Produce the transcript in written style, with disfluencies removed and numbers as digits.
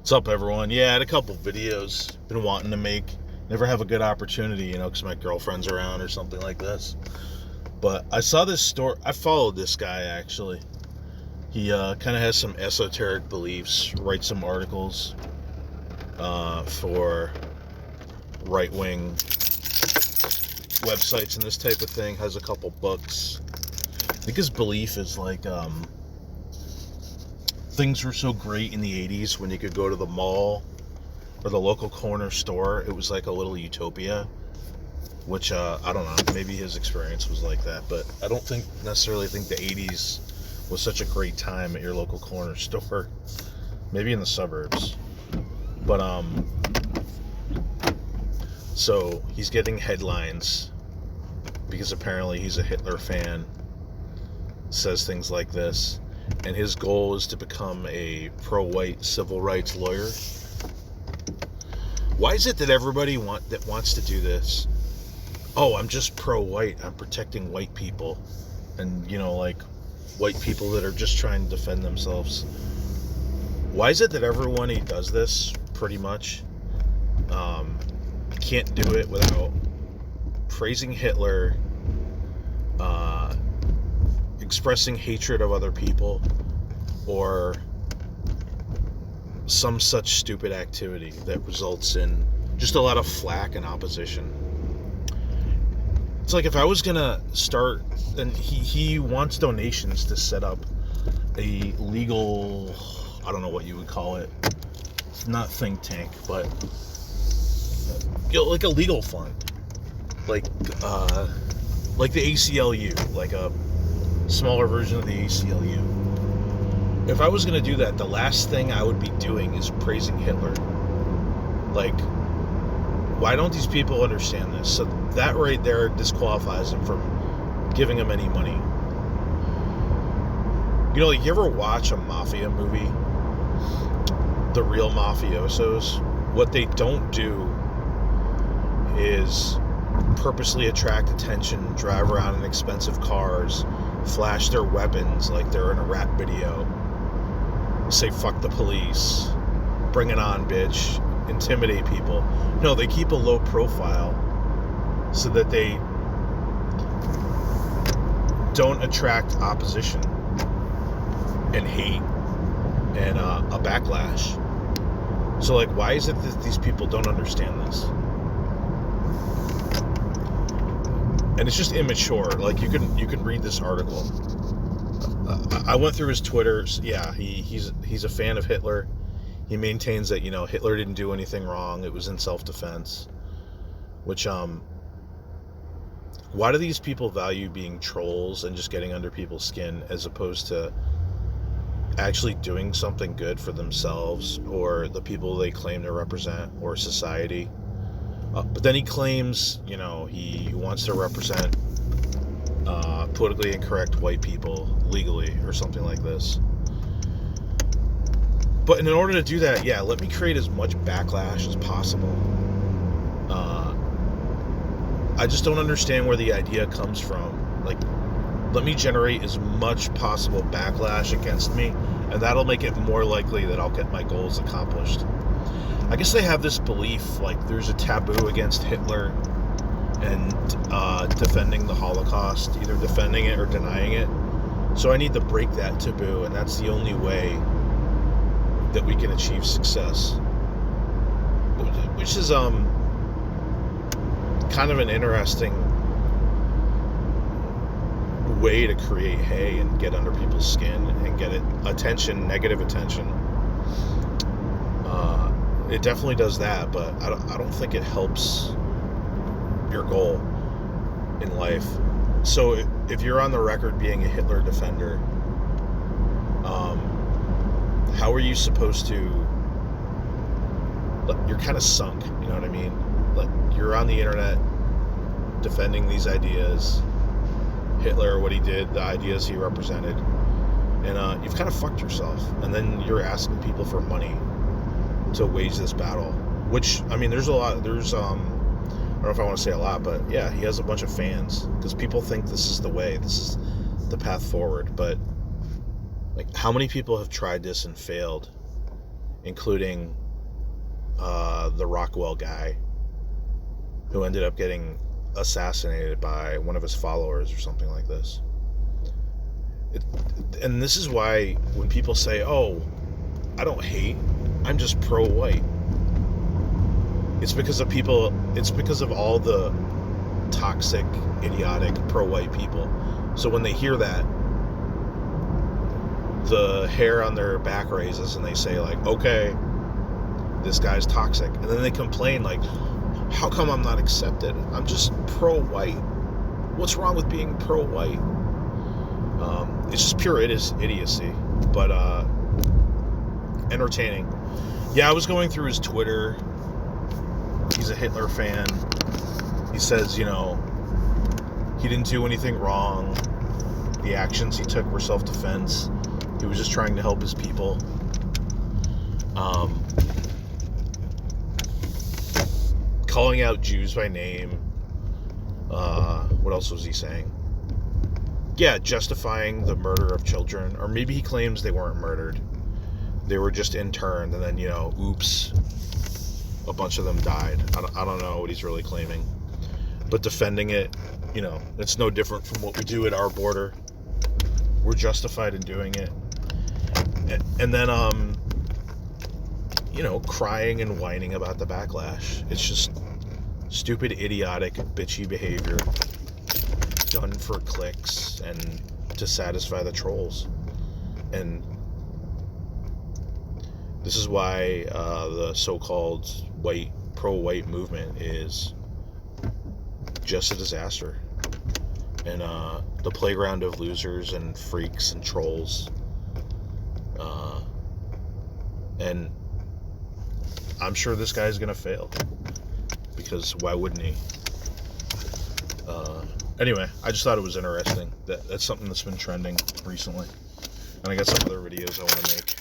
What's up, everyone? Yeah, I had a couple videos been wanting to make. Never have a good opportunity, because my girlfriend's around or something like this. But I saw this story. I followed this guy, actually. He kind of has some esoteric beliefs, writes some articles for right-wing websites and this type of thing. Has a couple books. I think his belief is like things were so great in the 80s when you could go to the mall or the local corner store. It was like a little utopia, which I don't know, maybe his experience was like that, but I don't necessarily think the 80s was such a great time at your local corner store. Maybe in the suburbs. But so he's getting headlines because apparently he's a Hitler fan, says things like this, and his goal is to become a pro-white civil rights lawyer. Why is it that everybody wants to do this? Oh, I'm just pro-white. I'm protecting white people. And, like white people that are just trying to defend themselves. Why is it that everyone who does this, pretty much, can't do it without praising Hitler, expressing hatred of other people, or some such stupid activity that results in just a lot of flack and opposition? It's like if I was gonna start, and he wants donations to set up a legal, I don't know what you would call it, not think tank, but like a legal fund, like the ACLU, like a smaller version of the ACLU. If I was going to do that, the last thing I would be doing is praising Hitler. Like, why don't these people understand this? So that right there disqualifies him from giving him any money. Like, you ever watch a mafia movie? The real mafiosos, what they don't do is purposely attract attention, drive around in expensive cars, flash their weapons like they're in a rap video, say fuck the police, bring it on bitch, intimidate people. No, they keep a low profile so that they don't attract opposition and hate and a backlash. So, like, why is it that these people don't understand this? And it's just immature. Like, you can read this article. I went through his Twitter. Yeah, he's a fan of Hitler. He maintains that, Hitler didn't do anything wrong. It was in self-defense. Which, why do these people value being trolls and just getting under people's skin as opposed to actually doing something good for themselves or the people they claim to represent or society? But then he claims, he wants to represent politically incorrect white people legally or something like this. But in order to do that, let me create as much backlash as possible. I just don't understand where the idea comes from. Like, let me generate as much possible backlash against me, and that'll make it more likely that I'll get my goals accomplished. I guess they have this belief, like, there's a taboo against Hitler and defending the Holocaust, either defending it or denying it. So I need to break that taboo, and that's the only way that we can achieve success. Which is kind of an interesting way to create hay and get under people's skin and get attention, negative attention. It definitely does that, but I don't think it helps your goal in life. So if you're on the record being a Hitler defender, how are you supposed to? You're kind of sunk. You know what I mean? Like, you're on the internet defending these ideas, Hitler, what he did, the ideas he represented, and you've kind of fucked yourself. And then you're asking people for money to wage this battle, which, I mean, there's I don't know if I want to say a lot, but yeah, he has a bunch of fans because people think this is the way, this is the path forward. But, like, how many people have tried this and failed? including the Rockwell guy who ended up getting assassinated by one of his followers or something like this. And this is why when people say, oh, I don't hate, I'm just pro-white, it's because of all the toxic, idiotic, pro-white people. So when they hear that, the hair on their back raises and they say, like, okay, this guy's toxic. And then they complain, like, how come I'm not accepted? I'm just pro-white. What's wrong with being pro-white? It's just pure idiocy, but entertaining. Yeah, I was going through his Twitter. He's a Hitler fan. He says, he didn't do anything wrong. The actions he took were self-defense. He was just trying to help his people. Calling out Jews by name. What else was he saying? Yeah, justifying the murder of children. Or maybe he claims they weren't murdered. They were just interned, and then, oops, a bunch of them died. I don't know what he's really claiming. But defending it, it's no different from what we do at our border. We're justified in doing it. And then, crying and whining about the backlash. It's just stupid, idiotic, bitchy behavior done for clicks and to satisfy the trolls. And this is why the so-called pro-white movement is just a disaster. And the playground of losers and freaks and trolls. And I'm sure this guy's going to fail. Because why wouldn't he? Anyway, I just thought it was interesting. That's something that's been trending recently. And I got some other videos I want to make.